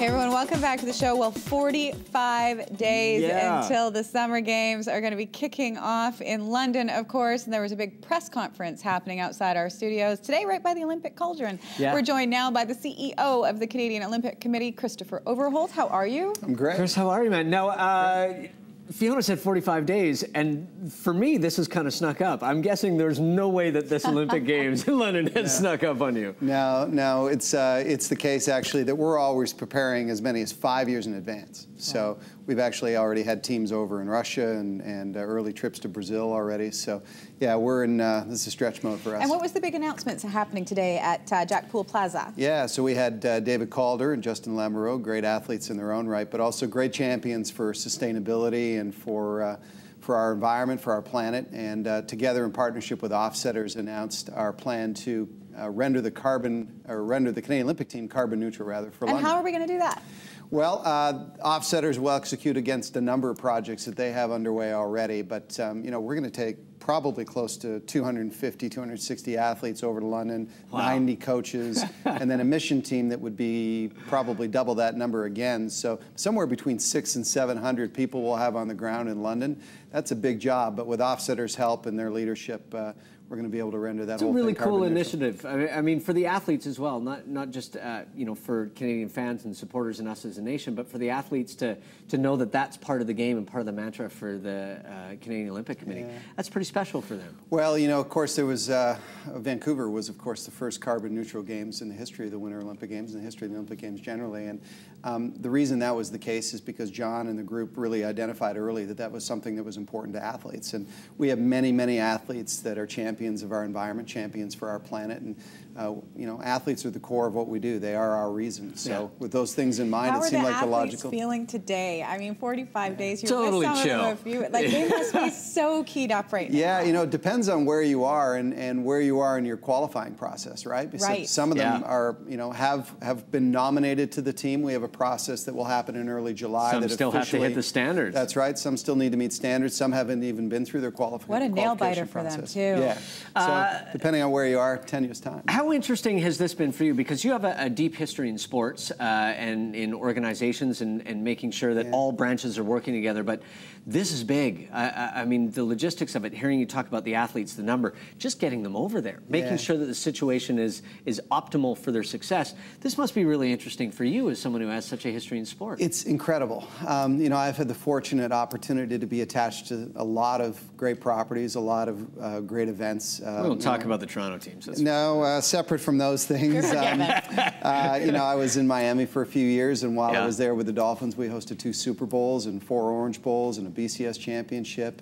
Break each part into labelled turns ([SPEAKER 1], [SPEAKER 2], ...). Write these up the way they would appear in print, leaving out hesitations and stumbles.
[SPEAKER 1] Hey everyone, welcome back to the show. Well, 45 days until the Summer Games are going to be kicking off in London, of course, and there was a big press conference happening outside our studios today, right by the Olympic Cauldron. We're joined now by the CEO of the Canadian Olympic Committee, Christopher Overholt. How are you?
[SPEAKER 2] I'm great.
[SPEAKER 3] Chris, how are you, man? Now, Fiona said 45 days, and for me, this has kind of snuck up. I'm guessing there's no way that this Olympic Games in London has snuck up on you.
[SPEAKER 2] No, it's the case, actually, that we're always preparing as many as 5 years in advance. So we've actually already had teams over in Russia and early trips to Brazil already. So, yeah, we're in, this is stretch mode for us.
[SPEAKER 1] And what was the big announcements happening today at Jack Pool Plaza? Yeah,
[SPEAKER 2] so we had David Calder and Justin Lamoureux, great athletes in their own right, but also great champions for sustainability and for our environment, for our planet. And together in partnership with Offsetters announced our plan to render the Canadian Olympic team carbon neutral, rather, for London.
[SPEAKER 1] And how are we going to do that?
[SPEAKER 2] Well, Offsetters will execute against a number of projects that they have underway already, but you know, we're going to take probably close to 250, 260 athletes over to London, 90 coaches, and then a mission team that would be probably double that number again. So somewhere between 600 and 700 people we'll have on the ground in London. That's a big job, but with Offsetters' help and their leadership, we're going to be able to render that whole thing.
[SPEAKER 3] It's a really cool initiative. I mean, for the athletes as well, not just you know, for Canadian fans and supporters and us as a nation, but for the athletes to know that that's part of the game and part of the mantra for the Canadian Olympic Committee. That's pretty special for them.
[SPEAKER 2] Well, you know, of course, there was Vancouver was, of course, the first carbon neutral games in the history of the Winter Olympic Games and the history of the Olympic Games generally. And the reason that was the case is because John and the group really identified early that that was something that was important to athletes. And we have many, many athletes that are champions of our environment, champions for our planet, and you know, athletes are the core of what we do. They are our reason. So with those things in mind, it seemed like the logical.
[SPEAKER 1] How are the athletes feeling today? I mean, 45 days. You're
[SPEAKER 3] totally
[SPEAKER 1] with some
[SPEAKER 3] chill.
[SPEAKER 1] of them, like they must be so keyed up right now.
[SPEAKER 2] Yeah, you know, it depends on where you are and where you are in your qualifying process, right? Because some of them are, you know, have been nominated to the team. We have a process that will happen in early July.
[SPEAKER 3] Some still have to hit the standards.
[SPEAKER 2] That's right. Some still need to meet standards. Some haven't even been through their qualification process.
[SPEAKER 1] What a nail biter for them too.
[SPEAKER 2] Yeah. So depending on where you are, 10 years time.
[SPEAKER 3] How interesting has this been for you? Because you have a deep history in sports and in organizations and making sure that all branches are working together. But this is big. I mean, the logistics of it, hearing you talk about the athletes, the number, just getting them over there, making sure that the situation is optimal for their success. This must be really interesting for you as someone who has such a history in sport.
[SPEAKER 2] It's incredible. You know, I've had the fortunate opportunity to be attached to a lot of great properties, a lot of great events.
[SPEAKER 3] We won't talk about the Toronto teams.
[SPEAKER 2] No, separate from those things. You know, I was in Miami for a few years, and while I was there with the Dolphins, we hosted 2 Super Bowls and 4 Orange Bowls and a BCS championship.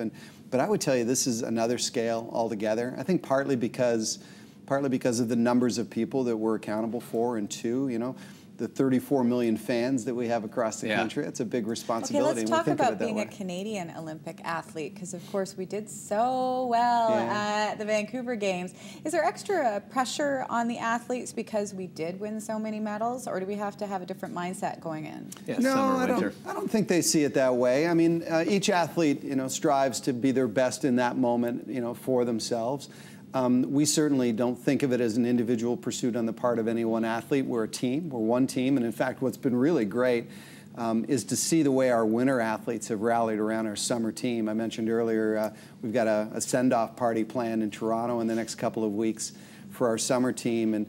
[SPEAKER 2] But I would tell you, this is another scale altogether. I think partly because of the numbers of people that we're accountable for, and 2, you know, the 34 million fans that we have across the country. It's a big responsibility.
[SPEAKER 1] Okay, let's talk about being a Canadian Olympic athlete, because of course we did so well at the Vancouver Games. Is there extra pressure on the athletes because we did win so many medals, or do we have to have a different mindset going in?
[SPEAKER 2] No, I don't think they see it that way. I mean, each athlete, you know, strives to be their best in that moment, you know, for themselves. We certainly don't think of it as an individual pursuit on the part of any one athlete. We're a team. We're one team. And in fact, what's been really great is to see the way our winter athletes have rallied around our summer team. I mentioned earlier we've got a send-off party planned in Toronto in the next couple of weeks for our summer team. And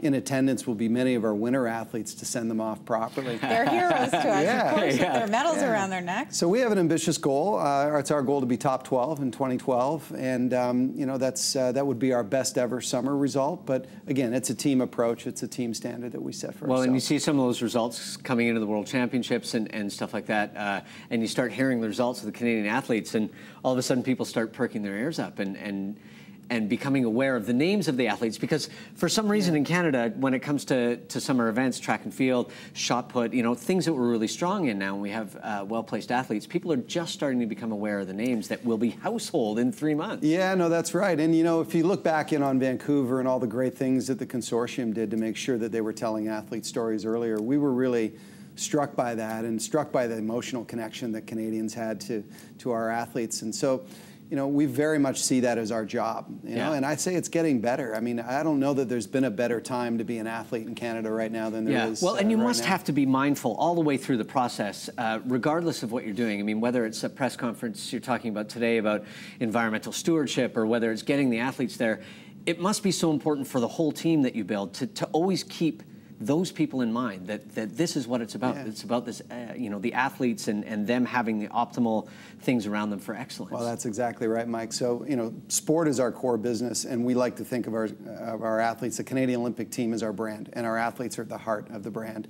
[SPEAKER 2] in attendance will be many of our winter athletes to send them off properly.
[SPEAKER 1] They're heroes to us, of course, with their medals around their neck.
[SPEAKER 2] So we have an ambitious goal. It's our goal to be top 12 in 2012, and you know, that would be our best ever summer result. But again, it's a team approach. It's a team standard that we set for ourselves.
[SPEAKER 3] Well, and you see some of those results coming into the World Championships and stuff like that, and you start hearing the results of the Canadian athletes, and all of a sudden people start perking their ears up and becoming aware of the names of the athletes, because for some reason in Canada, when it comes to summer events, track and field, shot put, you know, things that we're really strong in now, and we have well-placed athletes, people are just starting to become aware of the names that will be household in 3 months.
[SPEAKER 2] Yeah, no, that's right. And, you know, if you look back in on Vancouver and all the great things that the consortium did to make sure that they were telling athlete stories earlier, we were really struck by that and struck by the emotional connection that Canadians had to our athletes. And so, we very much see that as our job, you know, and I'd say it's getting better. I mean, I don't know that there's been a better time to be an athlete in Canada right now than there is.
[SPEAKER 3] Well, and you
[SPEAKER 2] right
[SPEAKER 3] must
[SPEAKER 2] now.
[SPEAKER 3] have to be mindful all the way through the process, regardless of what you're doing. I mean, whether it's a press conference you're talking about today about environmental stewardship, or whether it's getting the athletes there, it must be so important for the whole team that you build to always keep those people in mind, that this is what it's about. It's about this, the athletes and them having the optimal things around them for excellence.
[SPEAKER 2] Well, that's exactly right, Mike. So, sport is our core business, and we like to think of our athletes. The Canadian Olympic team is our brand, and our athletes are at the heart of the brand.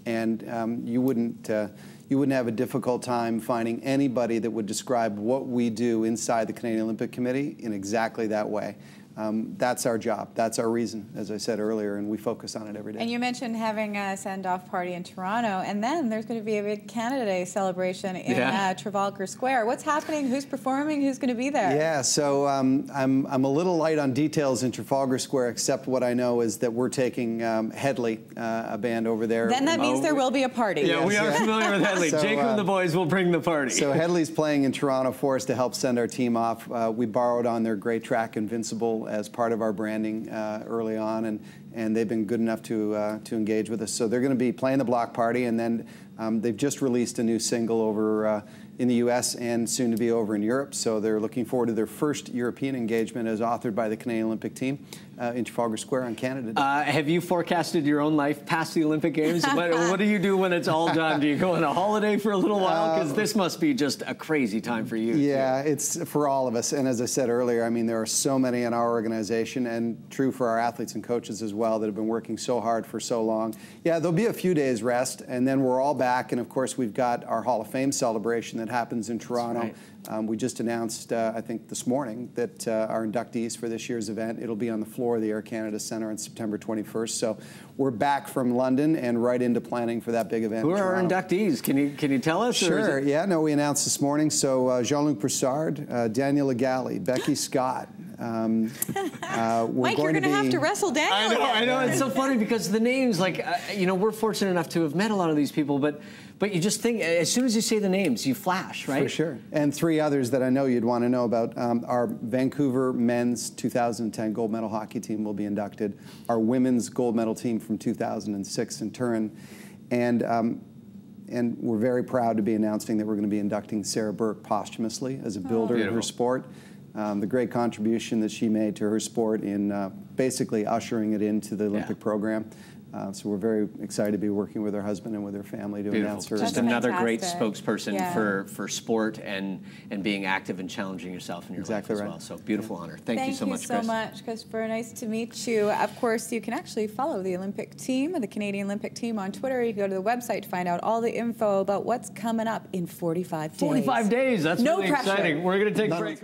[SPEAKER 2] And you wouldn't have a difficult time finding anybody that would describe what we do inside the Canadian Olympic Committee in exactly that way. That's our job. That's our reason, as I said earlier, and we focus on it every day.
[SPEAKER 1] And you mentioned having a send-off party in Toronto, and then there's going to be a big Canada Day celebration in Trafalgar Square. What's happening? Who's performing? Who's going to be there?
[SPEAKER 2] Yeah, so I'm a little light on details in Trafalgar Square, except what I know is that we're taking Headley, a band over there.
[SPEAKER 1] Then that means there will be a party.
[SPEAKER 3] Yeah, we are familiar with Headley. So, Jacob and the boys will bring the party.
[SPEAKER 2] So Headley's playing in Toronto for us to help send our team off. We borrowed on their great track Invincible as part of our branding early on, and they've been good enough to engage with us. So they're going to be playing the block party, and then they've just released a new single over in the U.S. and soon to be over in Europe. So they're looking forward to their first European engagement as authored by the Canadian Olympic team in Trafalgar Square on Canada Day.
[SPEAKER 3] Have you forecasted your own life past the Olympic Games? What do you do when it's all done? Do you go on a holiday for a little while? Because this must be just a crazy time for you.
[SPEAKER 2] Yeah, it's for all of us. And as I said earlier, I mean, there are so many in our organization, and true for our athletes and coaches as well, that have been working so hard for so long. Yeah, there'll be a few days rest, and then we're all back. And of course, we've got our Hall of Fame celebration that happens in Toronto.
[SPEAKER 3] Right.
[SPEAKER 2] We just announced, I think this morning, that our inductees for this year's event, it'll be on the floor of the Air Canada Centre on September 21st. So we're back from London and right into planning for that big event.
[SPEAKER 3] Who are our inductees? Can you tell us?
[SPEAKER 2] Sure. Yeah. No, we announced this morning. So Jean-Luc Broussard, Daniel Legali, Becky Scott.
[SPEAKER 1] Mike, you're going to have to wrestle Daniel.
[SPEAKER 3] I know. It's so funny because the names, like, we're fortunate enough to have met a lot of these people, but you just think, as soon as you say the names, you flash, right?
[SPEAKER 2] For sure. And three others that I know you'd want to know about. Our Vancouver men's 2010 gold medal hockey team will be inducted. Our women's gold medal team from 2006 in Turin. And we're very proud to be announcing that we're going to be inducting Sarah Burke posthumously as a builder in her sport. The great contribution that she made to her sport in basically ushering it into the Olympic program. So we're very excited to be working with her husband and with her family to announce her.
[SPEAKER 3] Just another great spokesperson for sport and being active and challenging yourself in your life as well. So beautiful honor. Thank you so much, Chris.
[SPEAKER 1] Thank you so much, Christopher. Nice to meet you. Of course, you can actually follow the Olympic team, the Canadian Olympic team, on Twitter. You can go to the website to find out all the info about what's coming up in 45 days.
[SPEAKER 3] 45 days. That's really exciting. We're going to take a break.